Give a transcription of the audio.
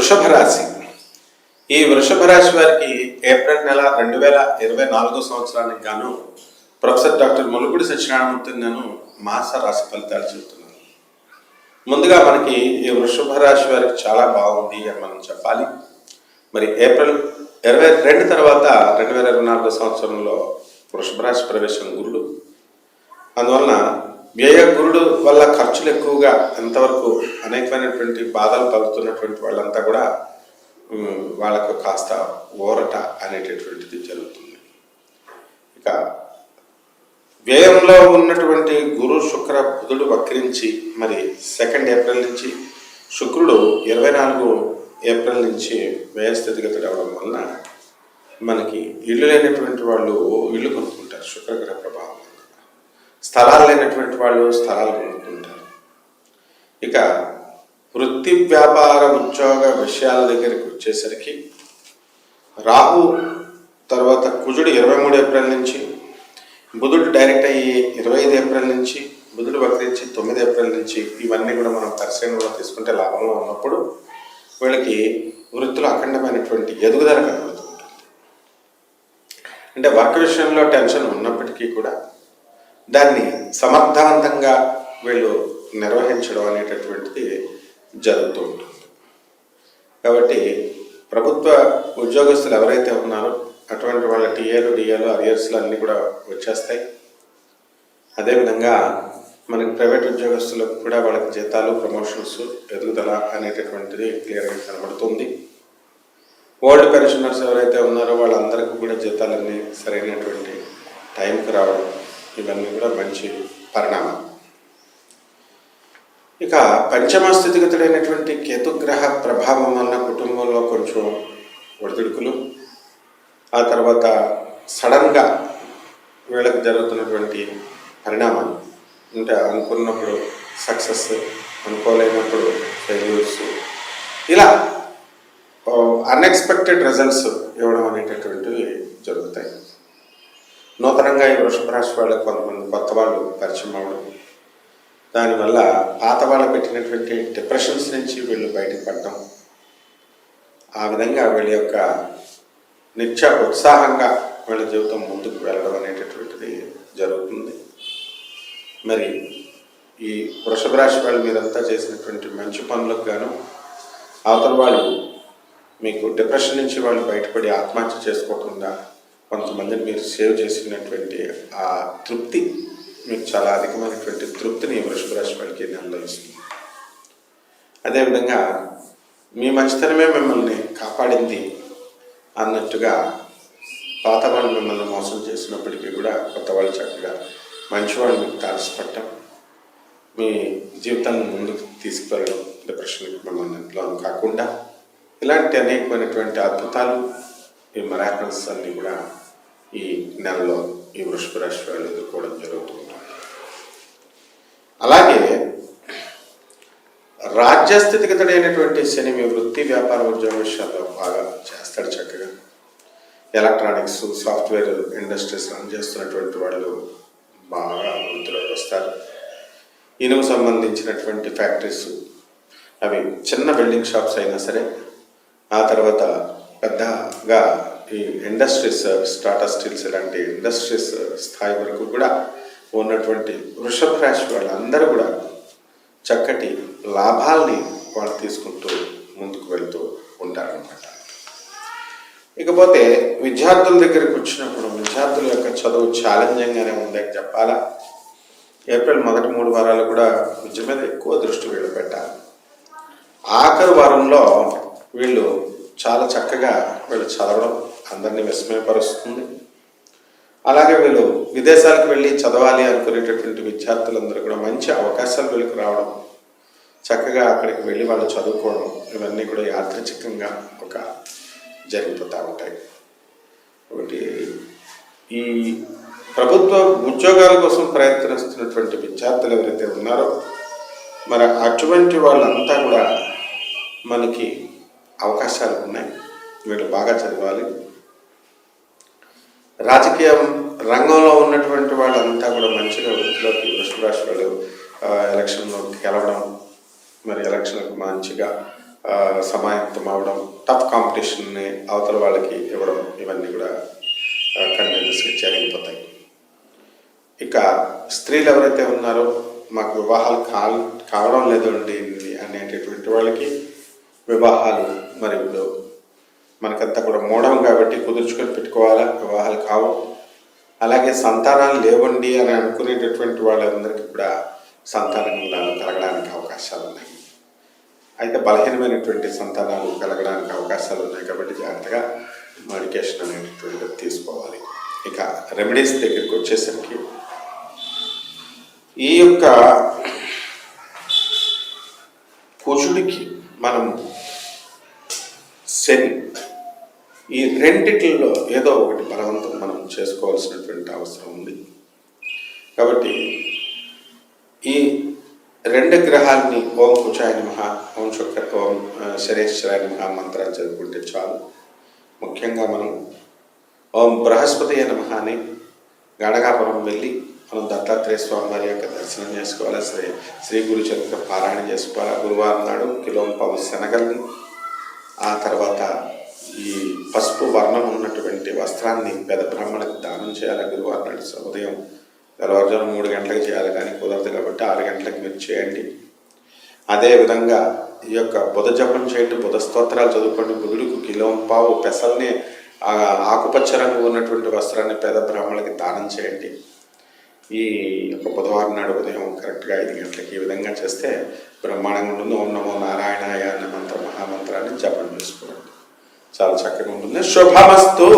వృషభ రాశి. ఈ వృషభ రాశి వారికి ఏప్రిల్ నెల 2024 సంవత్సరానికి గాను ప్రొఫెసర్ డాక్టర్ ములుగుడి సత్యనారాయణమూర్తి నేను మాస రాశి ఫలితాలు చెబుతున్నాను. ముందుగా మనకి ఈ వృషభ రాశి వారికి చాలా బాగుంది అని మనం చెప్పాలి. మరి ఏప్రిల్ 22 తర్వాత 2024 సంవత్సరంలో వృషభ రాశి ప్రవేశం గురుడు. అందువలన వ్యయ గురుడు వల్ల ఖర్చులు ఎక్కువగా ఎంతవరకు అనేకమైనటువంటి బాధలు పలుకుతున్నటువంటి వాళ్ళంతా కూడా వాళ్ళకు కాస్త ఊరట అనేటటువంటిది జరుగుతుంది. ఇక వ్యయంలో ఉన్నటువంటి గురు శుక్ర బుధుడు వక్రించి మరి 2 ఏప్రిల్ నుంచి శుక్రుడు 24 ఏప్రిల్ నుంచి వ్యయ స్థితిగతులు అవడం వలన మనకి ఇల్లు లేనటువంటి వాళ్ళు ఇల్లు కొనుక్కుంటారు. శుక్రగ్రహ ప్రభావం. స్థలాలు లేనటువంటి వాళ్ళు స్థలాలు కొనుక్కుంటారు. ఇక వృత్తి వ్యాపార ఉద్యోగ విషయాల దగ్గరికి వచ్చేసరికి రాహు తర్వాత కుజుడు 23 ఏప్రిల్ నుంచి, బుధుడు డైరెక్ట్ అయ్యి 25 ఏప్రిల్ నుంచి, బుధుడు వక్రించి 9 ఏప్రిల్ నుంచి, ఇవన్నీ కూడా మనం పరిశ్రమలో తీసుకుంటే లాభంలో ఉన్నప్పుడు వీళ్ళకి వృత్తిలో అఖండమైనటువంటి ఎదుగుదల కనబడుతుంది. అంటే వర్క్ విషయంలో టెన్షన్ ఉన్నప్పటికీ కూడా దాన్ని సమర్థవంతంగా వీళ్ళు నిర్వహించడం అనేటటువంటిది జరుగుతూ ఉంటుంది. కాబట్టి ప్రభుత్వ ఉద్యోగస్తులు ఎవరైతే ఉన్నారో అటువంటి వాళ్ళ టీఏలు డిఏలు అరియర్స్లు అన్నీ కూడా వచ్చేస్తాయి. అదేవిధంగా మనకి ప్రైవేట్ ఉద్యోగస్తులకు కూడా వాళ్ళకి జీతాలు, ప్రమోషన్స్, ఎదుగుదల అనేటటువంటిది క్లియర్గా కనబడుతుంది. ఓల్డ్ పెన్షనర్స్ ఎవరైతే ఉన్నారో వాళ్ళందరికీ కూడా జీతాలన్నీ సరైనటువంటి టైంకి రావడం, ఇవన్నీ కూడా మంచి పరిణామం. ఇక పంచమ స్థితిగతుడైనటువంటి కేతుగ్రహ ప్రభావం వల్ల కుటుంబంలో కొంచెం ఒడిదుడుకులు, ఆ తర్వాత సడన్గా వీళ్ళకి జరుగుతున్నటువంటి పరిణామాలు, అంటే అనుకున్నప్పుడు సక్సెస్, అనుకోలేనప్పుడు ఫెయిల్యూర్స్, ఇలా అన్ఎక్స్పెక్టెడ్ రిజల్ట్స్ ఇవ్వడం అనేటటువంటివి జరుగుతాయి. నూతనంగా ఈ వృషభ రాశి వాళ్ళకి కొంతమంది కొత్త వాళ్ళు పరిచయం అవ్వడం, దానివల్ల పాత వాళ్ళు పెట్టినటువంటి డిప్రెషన్స్ నుంచి వీళ్ళు బయటకు పడడం, ఆ విధంగా వీళ్ళ యొక్క నిత్య ఉత్సాహంగా వీళ్ళ జీవితం ముందుకు వెళ్ళడం అనేటటువంటిది జరుగుతుంది. మరి ఈ వృషభ రాశి వాళ్ళు మీరంతా చేసినటువంటి మంచి పనులకు గాను అవతల వాళ్ళు మీకు డిప్రెషన్ నుంచి వాళ్ళు బయటపడి ఆత్మహత్య చేసుకోకుండా కొంతమందిని మీరు సేవ్ చేసినటువంటి ఆ తృప్తి, మీకు చాలా అధికమైనటువంటి తృప్తిని వృషభ రాశి వాళ్ళకి నెలలో ఇస్తుంది. అదేవిధంగా మీ మంచితనమే మిమ్మల్ని కాపాడింది అన్నట్టుగా పాత వాళ్ళు మిమ్మల్ని మోసం చేసినప్పటికీ కూడా కొత్త వాళ్ళు చక్కగా మంచివాళ్ళు మీకు తారసపడటం, మీ జీవితాన్ని ముందుకు తీసుకువెళ్ళడం, డిప్రెషన్కి మిమ్మల్ని లోను కాకుండా, ఇలాంటి అనేకమైనటువంటి అద్భుతాలు, ఈ మిరాకిల్స్ అన్నీ కూడా ఈ నెలలో ఈ వృషభ రాశి వాళ్ళు ఎదుర్కోవడం జరుగుతుంది. అలాగే రాజ్యస్థితిగతుడైనటువంటి శని మీ వృత్తి వ్యాపార ఉద్యోగ విషయాల్లో బాగా చేస్తాడు. చక్కగా ఎలక్ట్రానిక్స్, సాఫ్ట్వేర్ ఇండస్ట్రీస్ రన్ చేస్తున్నటువంటి వాళ్ళు బాగా వృత్తిలోకి వస్తారు. ఇనుము సంబంధించినటువంటి ఫ్యాక్టరీస్, అవి చిన్న బిల్డింగ్ షాప్స్ అయినా సరే, ఆ తర్వాత పెద్దగా ఈ ఇండస్ట్రీస్, టాటా స్టీల్స్ ఇలాంటి ఇండస్ట్రీస్ స్థాయి వరకు కూడా ఉన్నటువంటి వృషభ రాశి వాళ్ళందరూ కూడా చక్కటి లాభాల్ని వాళ్ళు తీసుకుంటూ ముందుకు వెళ్తూ ఉంటారనమాట. ఇకపోతే విద్యార్థుల దగ్గరికి వచ్చినప్పుడు విద్యార్థుల యొక్క చదువు ఛాలెంజింగ్గానే ఉందని చెప్పాలా. ఏప్రిల్ మొదటి 3 వారాలు కూడా విద్య మీద ఎక్కువ దృష్టి వీళ్ళు పెట్టాలి. ఆఖరి వారంలో వీళ్ళు చాలా చక్కగా వీళ్ళు చదవడం అందరినీ విస్మయపరుస్తుంది. అలాగే వీళ్ళు విదేశాలకు వెళ్ళి చదవాలి అనుకునేటటువంటి విద్యార్థులందరూ కూడా మంచి అవకాశాలు వీళ్ళకి రావడం, చక్కగా అక్కడికి వెళ్ళి వాళ్ళు చదువుకోవడం, ఇవన్నీ కూడా యాదృచ్ఛికంగా ఒక జరిగిపోతూ ఉంటాయి. ఒకటి ఈ ప్రభుత్వ ఉద్యోగాల కోసం ప్రయత్నిస్తున్నటువంటి విద్యార్థులు ఎవరైతే ఉన్నారో మరి అటువంటి వాళ్ళంతా కూడా మనకి అవకాశాలు ఉన్నాయి. వీళ్ళు బాగా చదవాలి. రాజకీయ రంగంలో ఉన్నటువంటి వాళ్ళంతా కూడా మంచిగా వృత్తిలోకి వృషభ రాశి వాళ్ళు ఎలక్షన్లో గెలవడం, మరి ఎలక్షన్లకు మంచిగా సమాయత్తం అవడం, టఫ్ కాంపిటీషన్ని అవతల వాళ్ళకి ఇవ్వడం, ఇవన్నీ కూడా కంటిన్యూస్గా జరిగిపోతాయి. ఇక స్త్రీలు ఎవరైతే ఉన్నారో మాకు వివాహాలు కావడం లేదండి అనేటటువంటి వాళ్ళకి వివాహాలు మరి ఇప్పుడు మనకంతా కూడా మూఢం కాబట్టి కుదుర్చుకొని పెట్టుకోవాలా, వివాహాలు కావు. అలాగే సంతానాలు లేవండి అని అనుకునేటటువంటి వాళ్ళందరికీ కూడా సంతానం కలగడానికి అవకాశాలు ఉన్నాయి. అయితే బలహీనమైనటువంటి సంతానాలు కలగడానికి అవకాశాలు ఉన్నాయి కాబట్టి జాగ్రత్తగా మెడికేషన్ అనేటటువంటిది తీసుకోవాలి. ఇక రెమెడీస్ దగ్గరికి వచ్చేసరికి ఈ యొక్క కుజుడికి మనం శని, ఈ రెండిట్లో ఏదో ఒకటి బలవంతం మనం చేసుకోవాల్సినటువంటి అవసరం ఉంది. కాబట్టి ఈ రెండు గ్రహాలని ఓం కుచాయ నమః, ఓం శనేశ్వరాయ నమః మంత్రాలు చదువుకుంటే చాలు. ముఖ్యంగా మనం ఓం బృహస్పతి నమః అని గణగాపురం వెళ్ళి మనం దత్తాత్రేయ స్వామి వారి యొక్క దర్శనం చేసుకోవాలి. శ్రీ గురు చరిత్ర పారాయణ చేసుకోవాలి. గురువారం నాడు కిలోంపావు శనగల్ని, ఆ తర్వాత ఈ పసుపు వర్ణం ఉన్నటువంటి వస్త్రాన్ని పెద్ద బ్రాహ్మణులకు దానం చేయాలి. గురువారం నాడు ఉదయం తెల్లవారుజాము 3 గంటలకు చేయాలి, కానీ కుదరదు కాబట్టి 6 గంటలకు మీరు చేయండి. అదేవిధంగా ఈ యొక్క బుధ జపం చేయండి, బుధ స్తోత్రాలు చదువుకోండి. బుధుడికి కిలోంపావు పెసల్ని, ఆకుపచ్చ రంగు ఉన్నటువంటి వస్త్రాన్ని పేద బ్రాహ్మణులకి దానం చేయండి. ఈ యొక్క బుధవారం నాడు ఉదయం కరెక్ట్గా 5 గంటలకి ఈ విధంగా చేస్తే బ్రహ్మాండంగా ఉంటుంది. ఓం నమో నారాయణాయ అనే మహామంత్రాన్ని జపం చేసుకోండి, చాలా చక్కగా ఉంటుంది. శుభమస్తు.